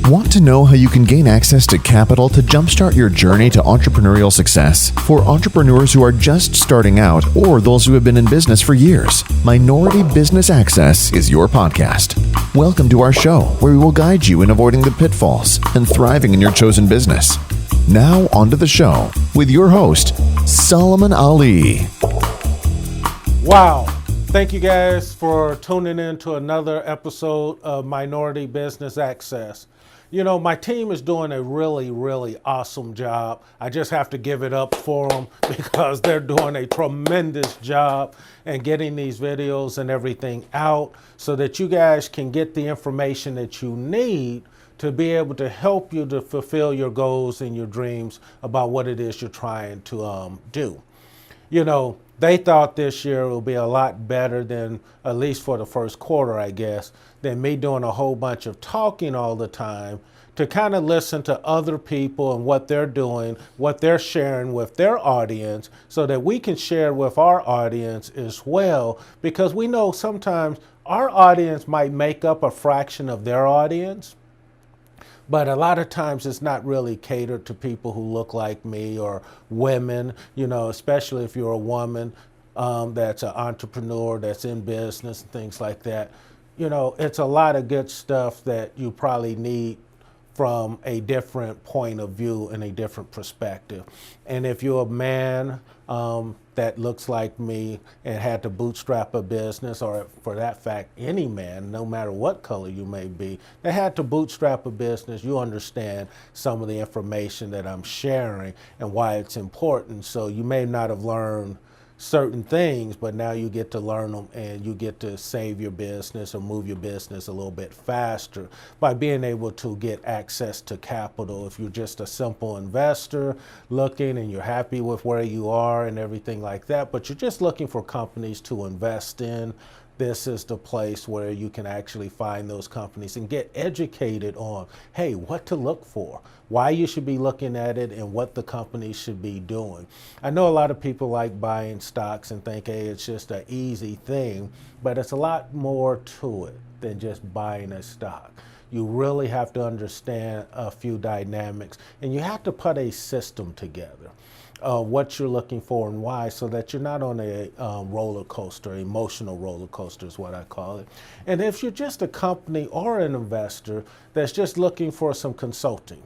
Want to know how you can gain access to capital to jumpstart your journey to entrepreneurial success? For entrepreneurs who are just starting out or those who have been in business for years, Minority Business Access is your podcast. Welcome to our show, where we will guide you in avoiding the pitfalls and thriving in your chosen business. Now, on to the show with your host, Solomon Ali. Wow. Thank you guys for tuning in to another episode of Minority Business Access. You know, my team is doing a really awesome job. I just have to give it up for them because they're doing a tremendous job in getting these videos and everything out so that you guys can get the information that you need to be able to help you to fulfill your goals and your dreams about what it is you're trying to do. You know, they thought this year will be a lot better than, at least for the first quarter, I guess, than me doing a whole bunch of talking all the time to kind of listen to other people and what they're doing, what they're sharing with their audience, so that we can share with our audience as well, because we know sometimes our audience might make up a fraction of their audience. But a lot of times it's not really catered to people who look like me or women, you know, especially if you're a woman that's an entrepreneur, that's in business and things like that. You know, it's a lot of good stuff that you probably need from a different point of view and a different perspective. And if you're a man that looks like me and had to bootstrap a business, or for that fact, any man, no matter what color you may be, that had to bootstrap a business, you understand some of the information that I'm sharing and why it's important. So you may not have learned certain things, but now you get to learn them and you get to save your business or move your business a little bit faster by being able to get access to capital. If you're just a simple investor looking and you're happy with where you are and everything like that, but you're just looking for companies to invest in, this is the place where you can actually find those companies and get educated on, hey, what to look for, why you should be looking at it, and what the company should be doing. I know a lot of people like buying stocks and think, hey, it's just an easy thing, but it's a lot more to it than just buying a stock. You really have to understand a few dynamics, and you have to put a system together. What you're looking for and why, so that you're not on a roller coaster, emotional roller coaster is what I call it. And if you're just a company or an investor that's just looking for some consulting,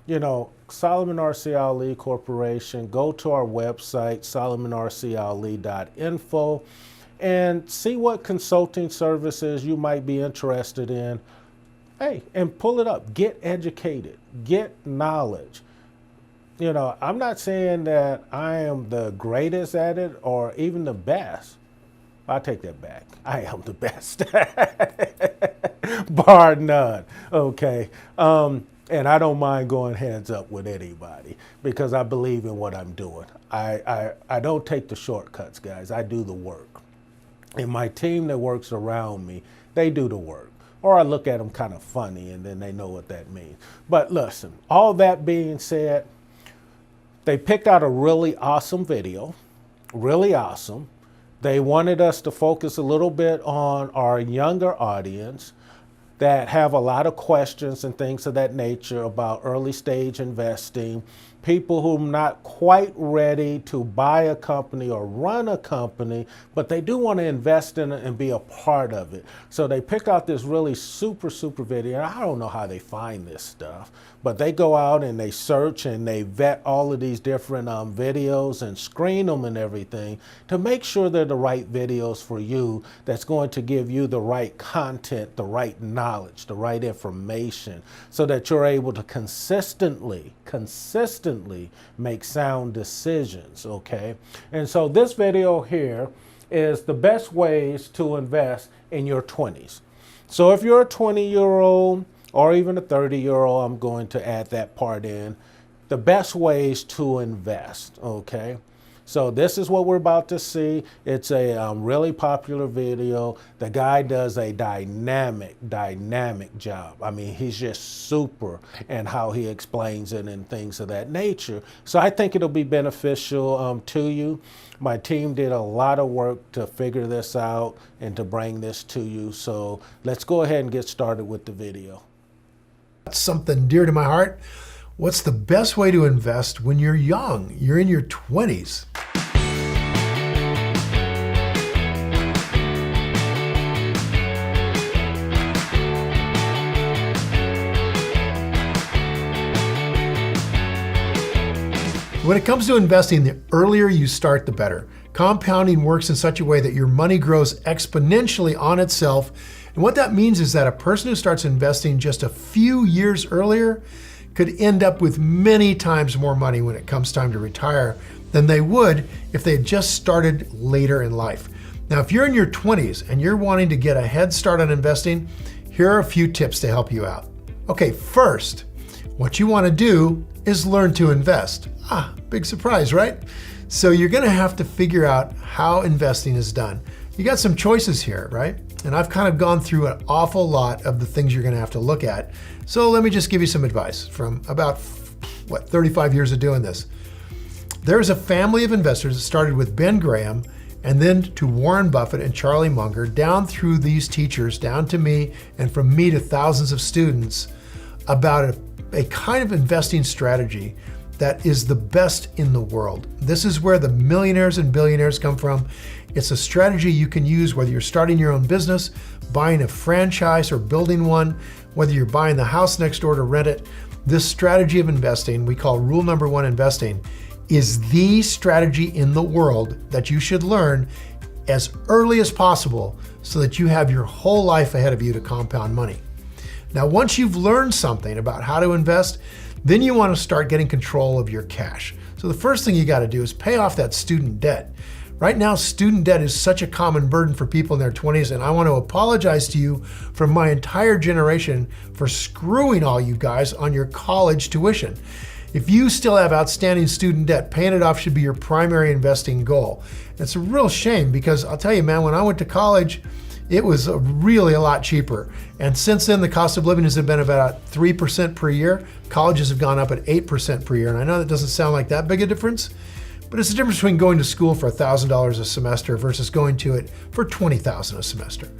you know, Solomon R.C. Ali Corporation, go to our website, solomonrcali.info, and see what consulting services you might be interested in. Hey, and pull it up, get educated, get knowledge. You know, I'm not saying that I am the greatest at it or even the best. I take that back. I am the best, bar none. Okay. And I don't mind going hands up with anybody because I believe in what I'm doing. I don't take the shortcuts, guys. I do the work. And my team that works around me, they do the work. Or I look at them kind of funny and then they know what that means. But listen, all that being said, they picked out a really awesome video, really awesome. They wanted us to focus a little bit on our younger audience that have a lot of questions and things of that nature about early stage investing, people who are not quite ready to buy a company or run a company, but they do want to invest in it and be a part of it. So they picked out this really super video. I don't know how they find this stuff, but they go out and they search and they vet all of these different videos and screen them and everything to make sure they're the right videos for you, that's going to give you the right content, the right knowledge, the right information, so that you're able to consistently make sound decisions, okay? And so this video here is the best ways to invest in your 20s. So if you're a 20-year-old or even a 30-year-old, I'm going to add that part in, the best ways to invest, okay? So this is what we're about to see. It's a really popular video. The guy does a dynamic job. I mean, he's just super in how he explains it and things of that nature. So I think it'll be beneficial to you. My team did a lot of work to figure this out and to bring this to you. So let's go ahead and get started with the video. Something dear to my heart. What's the best way to invest when you're young? You're in your 20s. When it comes to investing, the earlier you start, the better. Compounding works in such a way that your money grows exponentially on itself. And what that means is that a person who starts investing just a few years earlier could end up with many times more money when it comes time to retire than they would if they had just started later in life. Now, if you're in your 20s and you're wanting to get a head start on investing, here are a few tips to help you out. Okay, first, what you want to do is learn to invest. Big surprise, right? So you're going to have to figure out how investing is done. You got some choices here, right? And I've kind of gone through an awful lot of the things you're going to have to look at. So let me just give you some advice from about, 35 years of doing this. There's a family of investors that started with Ben Graham and then to Warren Buffett and Charlie Munger, down through these teachers, down to me, and from me to thousands of students, about a kind of investing strategy that is the best in the world. This is where the millionaires and billionaires come from. It's a strategy you can use whether you're starting your own business, buying a franchise or building one, whether you're buying the house next door to rent it. This strategy of investing, we call rule number one investing, is the strategy in the world that you should learn as early as possible so that you have your whole life ahead of you to compound money. Now, once you've learned something about how to invest, then you want to start getting control of your cash. So the first thing you got to do is pay off that student debt. Right now, student debt is such a common burden for people in their 20s, and I want to apologize to you from my entire generation for screwing all you guys on your college tuition. If you still have outstanding student debt, paying it off should be your primary investing goal. It's a real shame because I'll tell you, man, when I went to college, it was really a lot cheaper. And since then, the cost of living has been about 3% per year. Colleges have gone up at 8% per year. And I know that doesn't sound like that big a difference, but it's the difference between going to school for $1,000 a semester versus going to it for $20,000 a semester.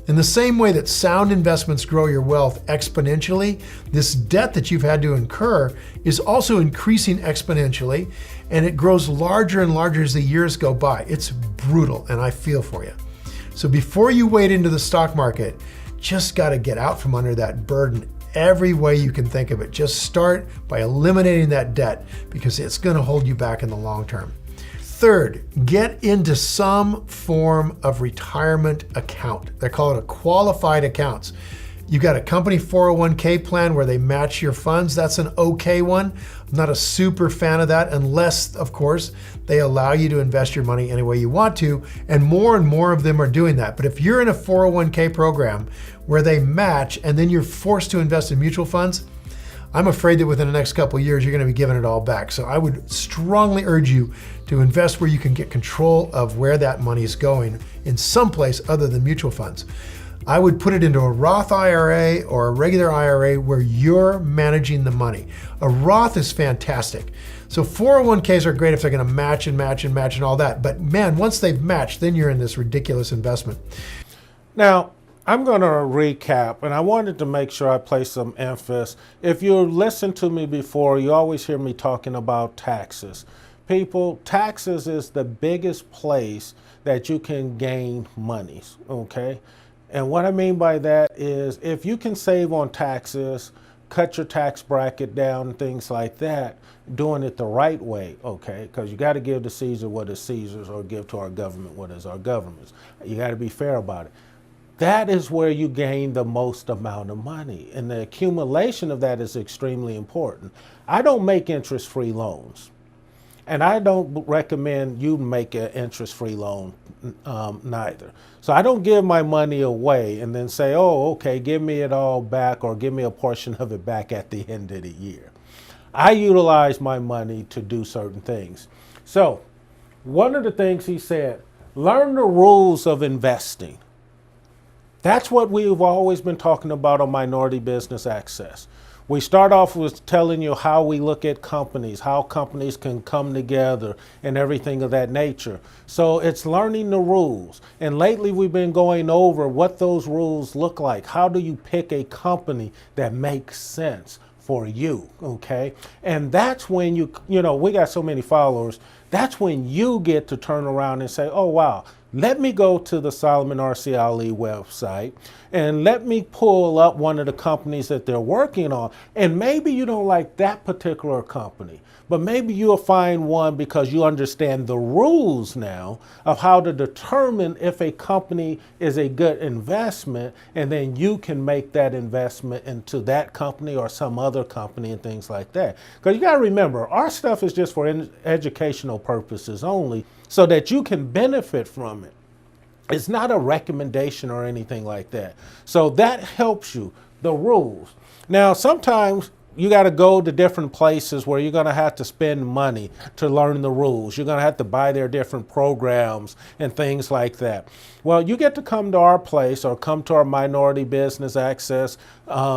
In the same way that sound investments grow your wealth exponentially, this debt that you've had to incur is also increasing exponentially, and it grows larger and larger as the years go by. It's brutal, and I feel for you. So before you wade into the stock market, just got to get out from under that burden every way you can think of it. Just start by eliminating that debt because it's going to hold you back in the long term. Third, get into some form of retirement account. They call it a qualified accounts. You got a company 401k plan where they match your funds. That's an okay one. I'm not a super fan of that unless, of course, they allow you to invest your money any way you want to, and more of them are doing that. But if you're in a 401k program where they match and then you're forced to invest in mutual funds, I'm afraid that within the next couple of years, you're going to be giving it all back. So I would strongly urge you to invest where you can get control of where that money is going in some place other than mutual funds. I would put it into a Roth IRA or a regular IRA where you're managing the money. A Roth is fantastic. So 401ks are great if they're going to match and all that. But man, once they've matched, then you're in this ridiculous investment. Now, I'm going to recap, and I wanted to make sure I place some emphasis. If you listened to me before, you always hear me talking about taxes. People, taxes is the biggest place that you can gain monies, okay? And what I mean by that is if you can save on taxes, cut your tax bracket down, things like that, doing it the right way, okay? Because you got to give to Caesar what is Caesar's or give to our government what is our government's. You got to be fair about it. That is where you gain the most amount of money. And the accumulation of that is extremely important. I don't make interest-free loans. And I don't recommend you make an interest-free loan neither. So I don't give my money away and then say, oh, okay, give me it all back or give me a portion of it back at the end of the year. I utilize my money to do certain things. So one of the things he said, learn the rules of investing. That's what we've always been talking about on Minority Business Access. We start off with telling you how we look at companies, how companies can come together and everything of that nature. So it's learning the rules. And lately we've been going over what those rules look like. How do you pick a company that makes sense for you, okay? And that's when we got so many followers, that's when you get to turn around and say, oh, wow, let me go to the Solomon R.C. Ali website and let me pull up one of the companies that they're working on. And maybe you don't like that particular company, but maybe you'll find one because you understand the rules now of how to determine if a company is a good investment, and then you can make that investment into that company or some other company and things like that. Because you got to remember, our stuff is just for educational purposes only, so that you can benefit from it. It's not a recommendation or anything like that. So that helps you, the rules. Now, sometimes you got to go to different places where you're going to have to spend money to learn the rules. You're going to have to buy their different programs and things like that. Well, you get to come to our place or come to our Minority Business Access,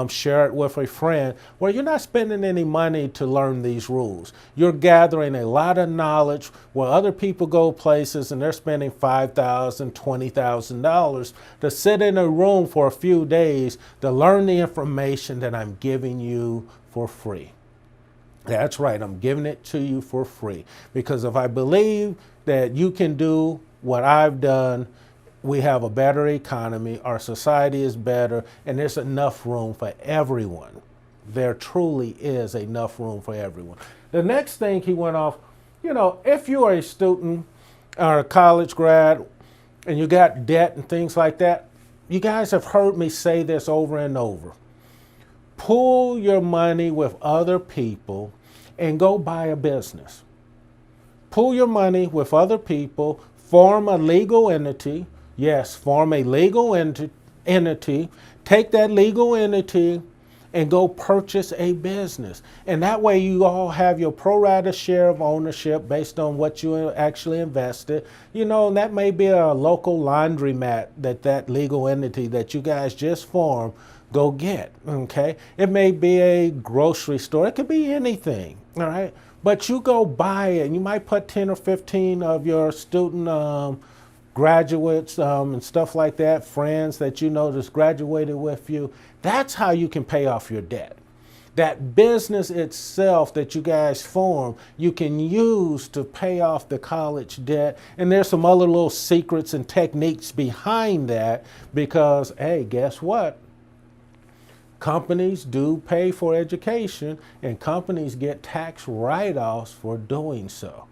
share it with a friend, where you're not spending any money to learn these rules. You're gathering a lot of knowledge where other people go places and they're spending $5,000, $20,000 to sit in a room for a few days to learn the information that I'm giving you for free. That's right, I'm giving it to you for free. Because if I believe that you can do what I've done, we have a better economy, our society is better, and there's enough room for everyone. There truly is enough room for everyone. The next thing he went off, if you are a student or a college grad and you got debt and things like that, you guys have heard me say this over and over. Pool your money with other people and go buy a business. Pool your money with other people, form a legal entity. Yes, form a legal entity. Take that legal entity and go purchase a business. And that way you all have your pro rata share of ownership based on what you actually invested. And that may be a local laundromat that legal entity that you guys just formed go get, okay? It may be a grocery store. It could be anything, all right? But you go buy it, and you might put 10 or 15 of your student graduates and stuff like that, friends that just graduated with you. That's how you can pay off your debt. That business itself that you guys form, you can use to pay off the college debt. And there's some other little secrets and techniques behind that because, hey, guess what? Companies do pay for education, and companies get tax write-offs for doing so.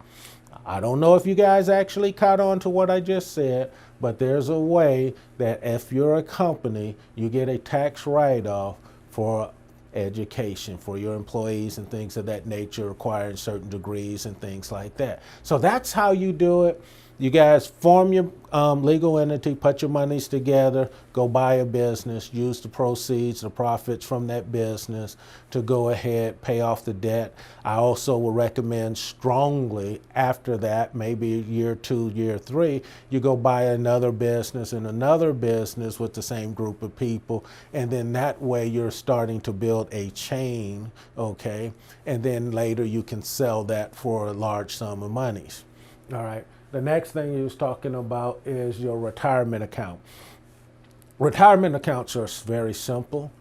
I don't know if you guys actually caught on to what I just said, but there's a way that if you're a company, you get a tax write-off for education for your employees and things of that nature, requiring certain degrees and things like that. So that's how you do it. You guys form your legal entity, put your monies together, go buy a business, use the proceeds, the profits from that business to go ahead, pay off the debt. I also would recommend strongly after that, maybe year 2, year 3, you go buy another business and another business with the same group of people. And then that way you're starting to build a chain, okay? And then later you can sell that for a large sum of monies, all right? The next thing he was talking about is your retirement account. Retirement accounts are very simple.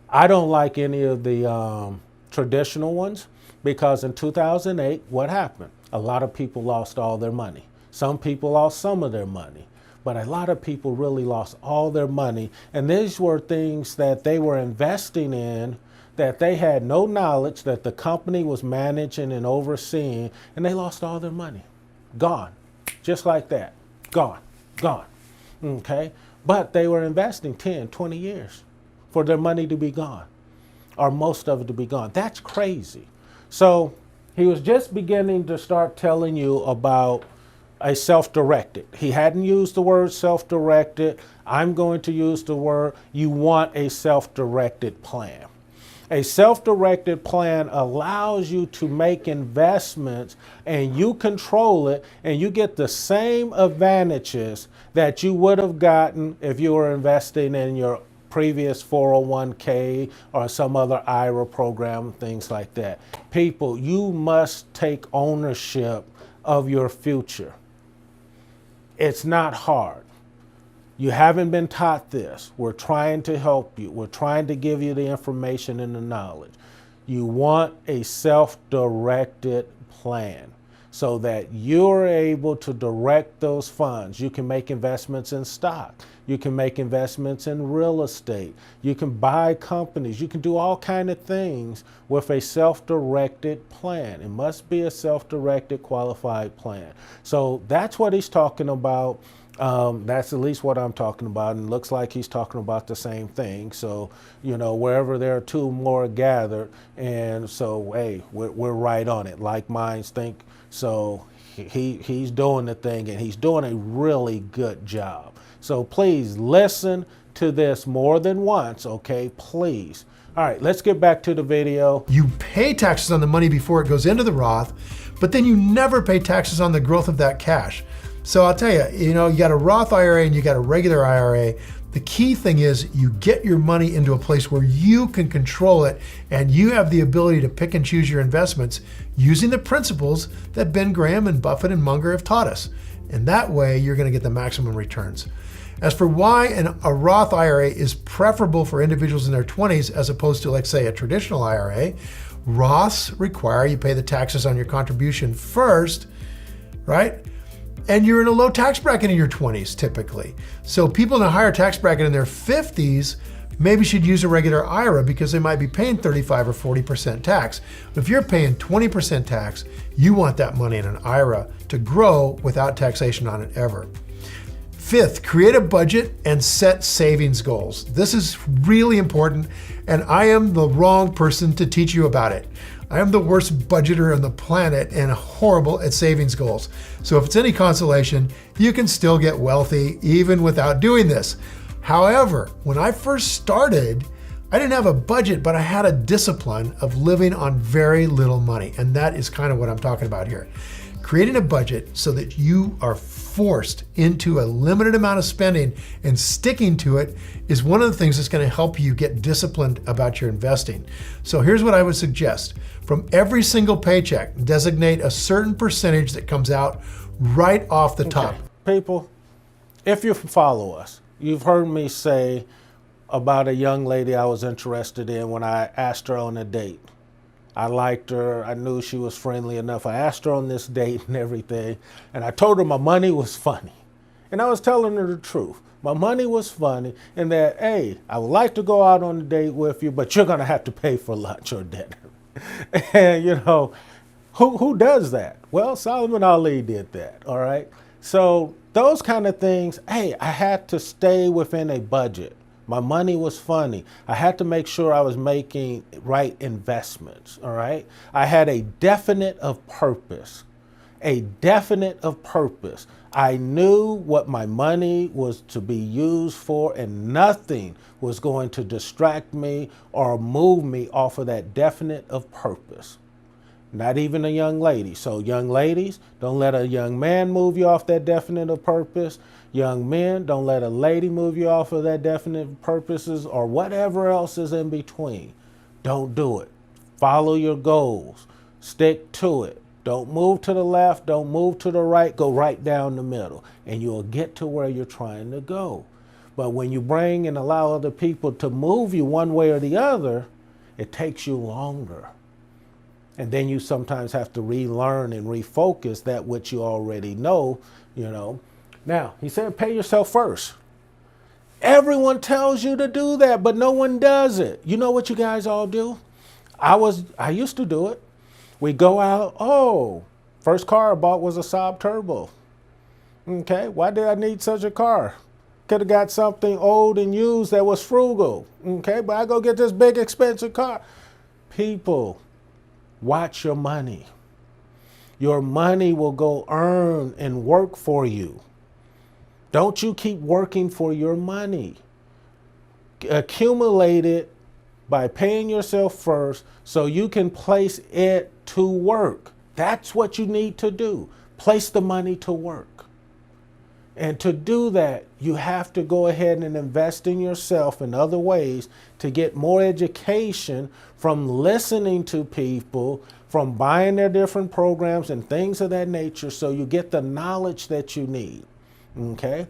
I don't like any of the traditional ones because in 2008, what happened? A lot of people lost all their money. Some people lost some of their money, but a lot of people really lost all their money. And these were things that they were investing in that they had no knowledge that the company was managing and overseeing, and they lost all their money. Gone. Just like that. Gone. Okay? But they were investing 10, 20 years for their money to be gone, or most of it to be gone. That's crazy. So he was just beginning to start telling you about a self-directed. He hadn't used the word self-directed. I'm going to use the word, you want a self-directed plan. A self-directed plan allows you to make investments and you control it, and you get the same advantages that you would have gotten if you were investing in your previous 401k or some other IRA program, things like that. People, you must take ownership of your future. It's not hard. You haven't been taught this. We're trying to help you. We're trying to give you the information and the knowledge. You want a self-directed plan so that you're able to direct those funds. You can make investments in stock. You can make investments in real estate. You can buy companies. You can do all kinds of things with a self-directed plan. It must be a self-directed, qualified plan. So that's what he's talking about. That's at least what I'm talking about, and it looks like he's talking about the same thing. So, wherever there are two more gathered, and so, hey, we're right on it. Like minds think. So he's doing the thing, and he's doing a really good job. So please listen to this more than once, okay? Please. All right, let's get back to the video. You pay taxes on the money before it goes into the Roth, but then you never pay taxes on the growth of that cash. So I'll tell you, you got a Roth IRA and you got a regular IRA. The key thing is you get your money into a place where you can control it and you have the ability to pick and choose your investments using the principles that Ben Graham and Buffett and Munger have taught us. And that way you're going to get the maximum returns. As for why a Roth IRA is preferable for individuals in their 20s as opposed to, let's say, a traditional IRA, Roths require you pay the taxes on your contribution first, right? And you're in a low tax bracket in your 20s typically. So people in a higher tax bracket in their 50s maybe should use a regular IRA because they might be paying 35 or 40% tax. But if you're paying 20% tax, you want that money in an IRA to grow without taxation on it ever. Fifth, create a budget and set savings goals. This is really important, and I am the wrong person to teach you about it. I am the worst budgeter on the planet and horrible at savings goals. So if it's any consolation, you can still get wealthy even without doing this. However, when I first started, I didn't have a budget, but I had a discipline of living on very little money. And that is kind of what I'm talking about here. Creating a budget so that you are forced into a limited amount of spending and sticking to it is one of the things that's going to help you get disciplined about your investing. So here's what I would suggest. From every single paycheck, designate a certain percentage that comes out right off the top. People, if you follow us, you've heard me say about a young lady I was interested in when I asked her on a date. I liked her. I knew she was friendly enough. I asked her on this date and everything, and I told her my money was funny. And I was telling her the truth. My money was funny, and that, hey, I would like to go out on a date with you, but you're going to have to pay for lunch or dinner. And, who does that? Well, Solomon Ali did that, all right? So those kind of things, hey, I had to stay within a budget. My money was funny. I had to make sure I was making right investments, all right? I had a definite of purpose, I knew what my money was to be used for, and nothing was going to distract me or move me off of that definite of purpose. Not even a young lady. So young ladies, don't let a young man move you off that definite of purpose. Young men, don't let a lady move you off of that definite purposes or whatever else is in between. Don't do it. Follow your goals. Stick to it. Don't move to the left. Don't move to the right. Go right down the middle, and you'll get to where you're trying to go. But when you bring and allow other people to move you one way or the other, it takes you longer. And then you sometimes have to relearn and refocus that which you already know, Now, he said, pay yourself first. Everyone tells you to do that, but no one does it. You know what you guys all do? I used to do it. We go out, first car I bought was a Saab Turbo. Okay, why did I need such a car? Could have got something old and used that was frugal. Okay, but I go get this big expensive car. People, watch your money. Your money will go earn and work for you. Don't you keep working for your money. Accumulate it by paying yourself first so you can place it to work. That's what you need to do. Place the money to work. And to do that, you have to go ahead and invest in yourself in other ways to get more education from listening to people, from buying their different programs and things of that nature, so you get the knowledge that you need. Okay?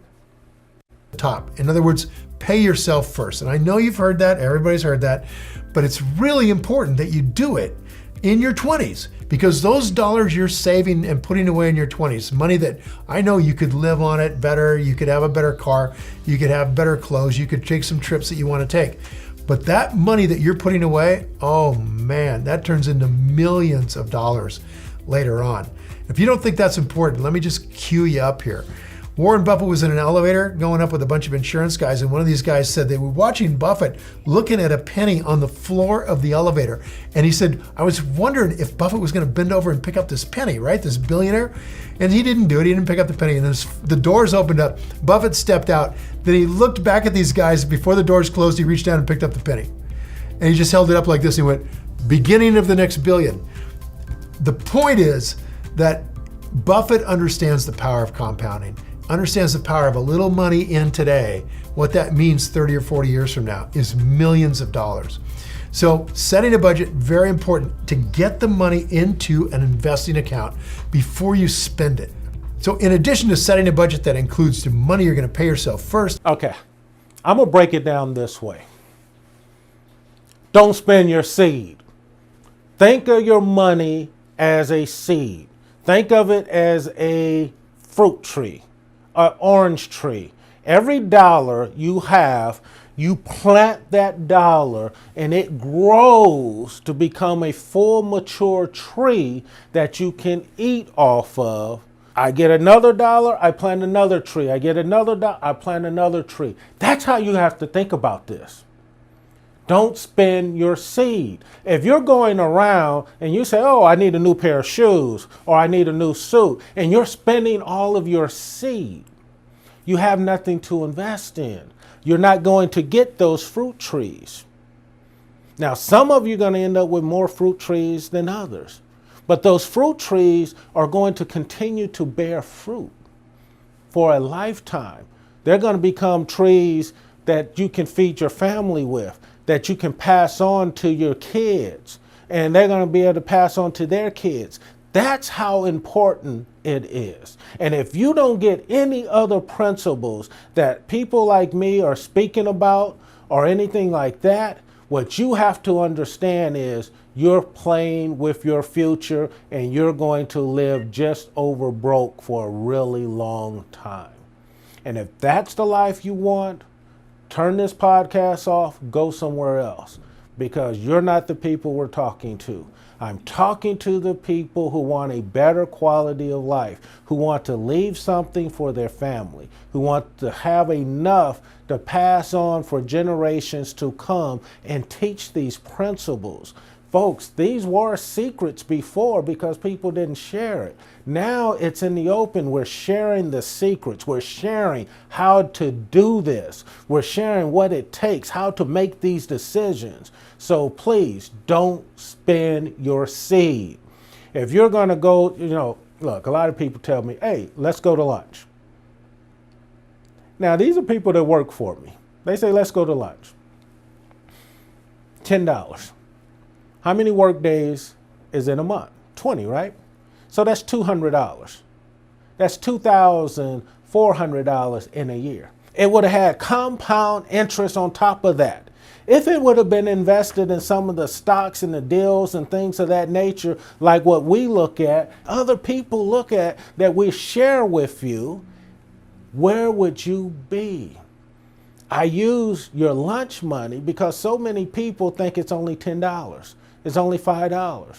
Top. In other words, pay yourself first. And I know you've heard that, everybody's heard that, but it's really important that you do it in your 20s, because those dollars you're saving and putting away in your 20s, money that I know you could live on it better, you could have a better car, you could have better clothes, you could take some trips that you want to take. But that money that you're putting away, oh man, that turns into millions of dollars later on. If you don't think that's important, let me just cue you up here. Warren Buffett was in an elevator going up with a bunch of insurance guys, and one of these guys said they were watching Buffett looking at a penny on the floor of the elevator. And he said, I was wondering if Buffett was going to bend over and pick up this penny, right? This billionaire. And he didn't do it. He didn't pick up the penny. And the doors opened up. Buffett stepped out. Then he looked back at these guys. Before the doors closed, he reached down and picked up the penny. And he just held it up like this. And he went, beginning of the next billion. The point is that Buffett understands the power of compounding, understands the power of a little money in today. What that means 30 or 40 years from now is millions of dollars. So setting a budget, very important to get the money into an investing account before you spend it. So in addition to setting a budget that includes the money you're going to pay yourself first. Okay, I'm going to break it down this way. Don't spend your seed. Think of your money as a seed. Think of it as a fruit tree, an orange tree. Every dollar you have, you plant that dollar and it grows to become a full mature tree that you can eat off of. I get another dollar, I plant another tree. I get another dollar, I plant another tree. That's how you have to think about this. Don't spend your seed. If you're going around and you say, oh, I need a new pair of shoes or I need a new suit, and you're spending all of your seed, you have nothing to invest in. You're not going to get those fruit trees. Now, some of you are going to end up with more fruit trees than others, but those fruit trees are going to continue to bear fruit for a lifetime. They're going to become trees that you can feed your family with, that you can pass on to your kids, and they're going to be able to pass on to their kids. That's how important it is. And if you don't get any other principles that people like me are speaking about or anything like that, what you have to understand is you're playing with your future and you're going to live just over broke for a really long time. And if that's the life you want, turn this podcast off, go somewhere else, because you're not the people we're talking to. I'm talking to the people who want a better quality of life, who want to leave something for their family, who want to have enough to pass on for generations to come and teach these principles. Folks, these were secrets before because people didn't share it. Now it's in the open. We're sharing the secrets. We're sharing how to do this. We're sharing what it takes, how to make these decisions. So please don't spend your seed. If you're going to go, look, a lot of people tell me, hey, let's go to lunch. Now, these are people that work for me. They say, let's go to lunch. $10. How many work days is in a month? 20, right? So that's $200. That's $2,400 in a year. It would have had compound interest on top of that. If it would have been invested in some of the stocks and the deals and things of that nature, like what we look at, other people look at, that we share with you, where would you be? I use your lunch money because so many people think it's only $10. It's only $5.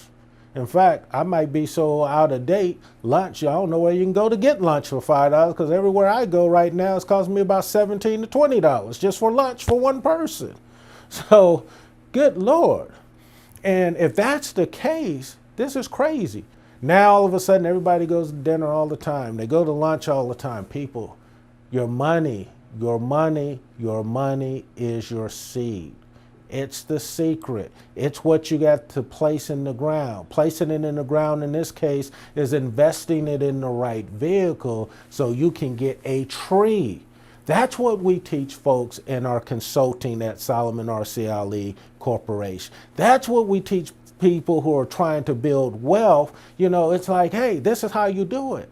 In fact, I might be so out of date, lunch, I don't know where you can go to get lunch for $5, because everywhere I go right now it's costing me about $17 to $20 just for lunch for one person. So, good Lord. And if that's the case, this is crazy. Now all of a sudden everybody goes to dinner all the time. They go to lunch all the time. People, your money is your seed. It's the secret. It's what you got to place in the ground. Placing it in the ground in this case is investing it in the right vehicle so you can get a tree. That's what we teach folks in our consulting at Solomon R.C. Ali Corporation. That's what we teach people who are trying to build wealth. You know, it's like, hey, this is how you do it.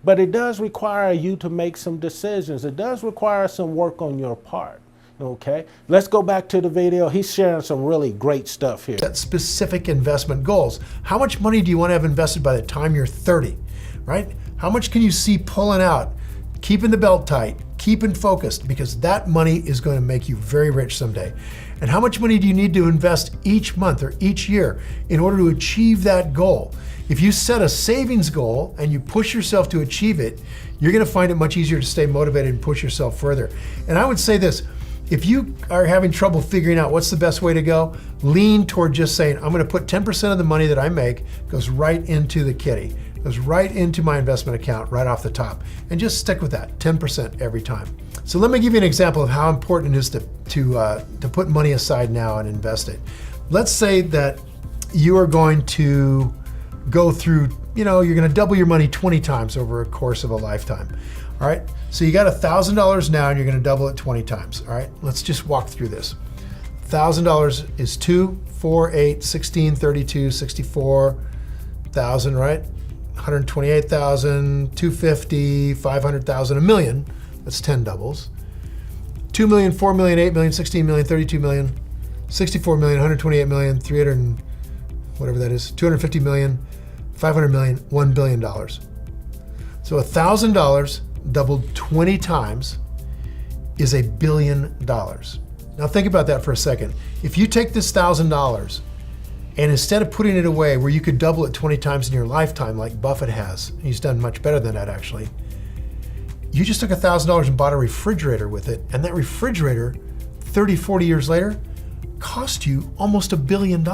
But it does require you to make some decisions. It does require some work on your part. Okay, let's go back to the video. He's sharing some really great stuff here. Set specific investment goals. How much money do you want to have invested by the time you're 30, right? How much can you see pulling out? Keeping the belt tight, keeping focused, because that money is going to make you very rich someday. And how much money do you need to invest each month or each year in order to achieve that goal? If you set a savings goal and you push yourself to achieve it, you're going to find it much easier to stay motivated and push yourself further. And I would say this, if you are having trouble figuring out what's the best way to go, lean toward just saying, I'm going to put 10% of the money that I make goes right into the kitty, goes right into my investment account right off the top, and just stick with that 10% every time. So let me give you an example of how important it is to put money aside now and invest it. Let's say that you are going to go through, you're going to double your money 20 times over a course of a lifetime. All right, so you got $1,000 now and you're going to double it 20 times. All right, let's just walk through this. $1,000 is 2, 4, 8, 16, 32, 64,000, right? 128,000, 250, 500,000, a million. That's 10 doubles. 2 million, 4 million, 8 million, 16 million, 32 million, 64 million, 128 million, 300, whatever that is, 250 million, 500 million, $1 billion. So $1,000 doubled 20 times is $1 billion. Now think about that for a second. If you take this $1,000 and instead of putting it away where you could double it 20 times in your lifetime like Buffett has, he's done much better than that actually, you just took $1,000 and bought a refrigerator with it, and that refrigerator 30, 40 years later cost you almost $1 billion.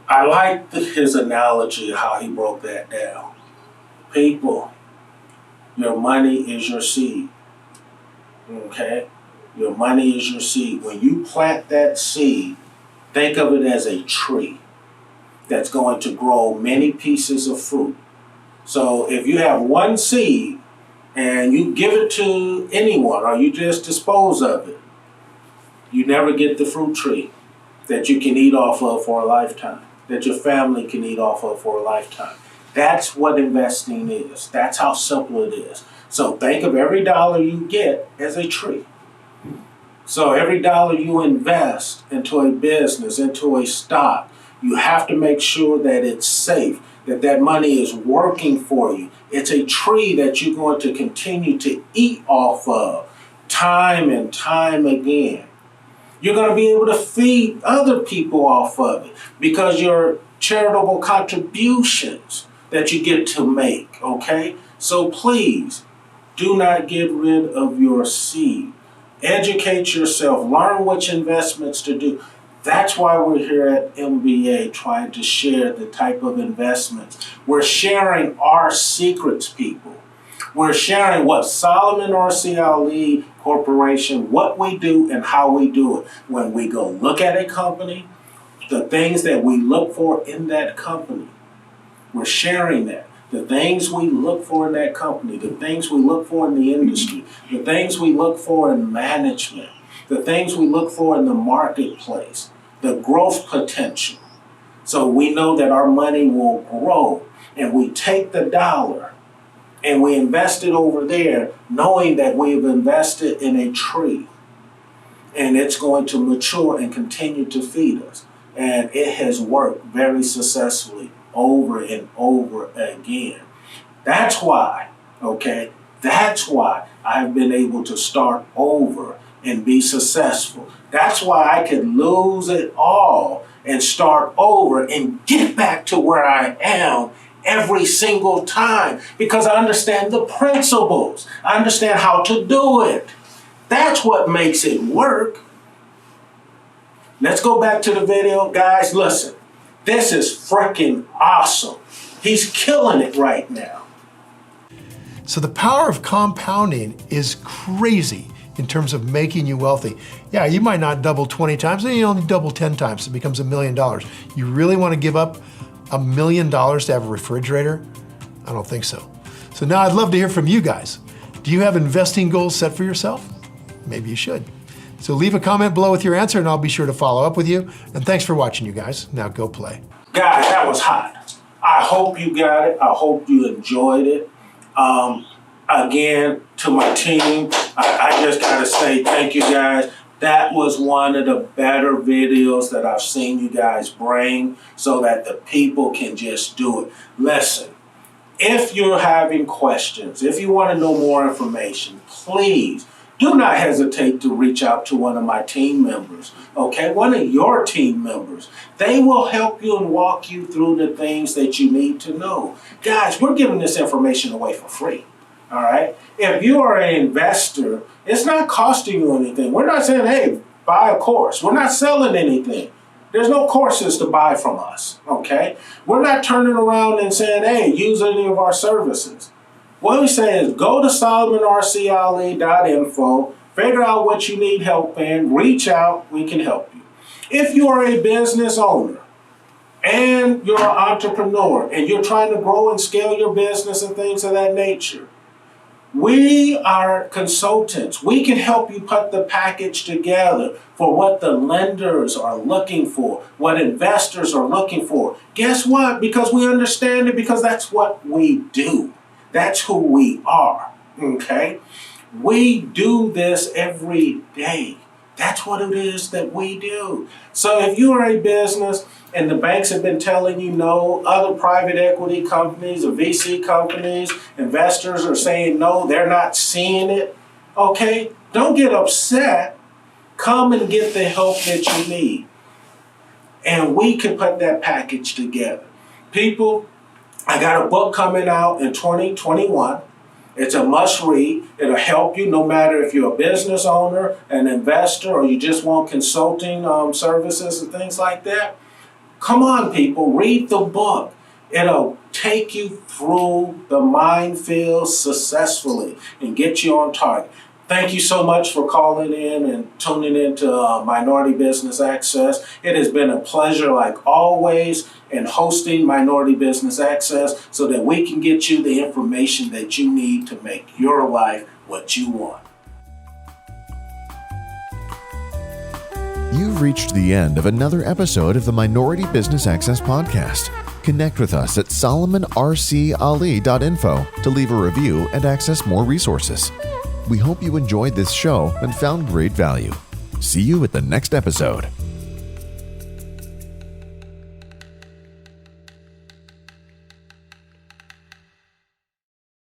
I like his analogy, how he broke that down. People, your money is your seed, okay? Your money is your seed. When you plant that seed, think of it as a tree that's going to grow many pieces of fruit. So if you have one seed and you give it to anyone or you just dispose of it, you never get the fruit tree that you can eat off of for a lifetime, that your family can eat off of for a lifetime. That's what investing is. That's how simple it is. So think of every dollar you get as a tree. So every dollar you invest into a business, into a stock, you have to make sure that it's safe, that that money is working for you. It's a tree that you're going to continue to eat off of time and time again. You're going to be able to feed other people off of it because your charitable contributions that you get to make, okay? So please, do not get rid of your seed. Educate yourself. Learn which investments to do. That's why we're here at MBA trying to share the type of investments. We're sharing our secrets, people. We're sharing what Solomon R.C. Ali Corporation, what we do and how we do it. When we go look at a company, the things that we look for in that company, we're sharing that. The things we look for in that company, the things we look for in the industry, the things we look for in management, the things we look for in the marketplace, the growth potential. So we know that our money will grow, and we take the dollar and we invest it over there knowing that we've invested in a tree and it's going to mature and continue to feed us. And it has worked very successfully over and over again. That's why, okay, that's why I've been able to start over and be successful. That's why I could lose it all and start over and get back to where I am every single time because I understand the principles. I understand how to do it. That's what makes it work. Let's go back to the video, guys. Listen, this is freaking awesome. He's killing it right now. So the power of compounding is crazy. in terms of making you wealthy. Yeah, you might not double 20 times, and you only double 10 times, it becomes $1 million. You really want to give up $1 million to have a refrigerator? I don't think so. So now I'd love to hear from you guys. Do you have investing goals set for yourself? Maybe you should. So leave a comment below with your answer and I'll be sure to follow up with you. And thanks for watching, you guys. Now go play. Guys, that was hot. I hope you got it. I hope you enjoyed it. Again, to my team, I just got to say thank you guys. That was one of the better videos that I've seen you guys bring so that the people can just do it. Listen, if you're having questions, if you want to know more information, please do not hesitate to reach out to one of my team members, okay? One of your team members. They will help you and walk you through the things that you need to know. Guys, we're giving this information away for free, all right? If you are an investor, it's not costing you anything. We're not saying, hey, buy a course. We're not selling anything. There's no courses to buy from us, okay? We're not turning around and saying, hey, use any of our services. What we say is go to solomonrcali.info, figure out what you need help in, reach out, we can help you. If you are a business owner and you're an entrepreneur and you're trying to grow and scale your business and things of that nature, we are consultants. We can help you put the package together for what the lenders are looking for, what investors are looking for. Guess what? Because we understand it, because that's what we do. That's who we are, okay? We do this every day. That's what it is that we do. So if you are a business and the banks have been telling you no, other private equity companies or VC companies, investors are saying no, they're not seeing it, okay? Don't get upset. Come and get the help that you need. And we can put that package together. People, I got a book coming out in 2021. It's a must read. It'll help you no matter if you're a business owner, an investor, or you just want consulting services and things like that. Come on, people, read the book. It'll take you through the minefield successfully and get you on target. Thank you so much for calling in and tuning into Minority Business Access. It has been a pleasure, like always, in hosting Minority Business Access so that we can get you the information that you need to make your life what you want. You've reached the end of another episode of the Minority Business Access podcast. Connect with us at solomonrcali.info to leave a review and access more resources. We hope you enjoyed this show and found great value. See you at the next episode.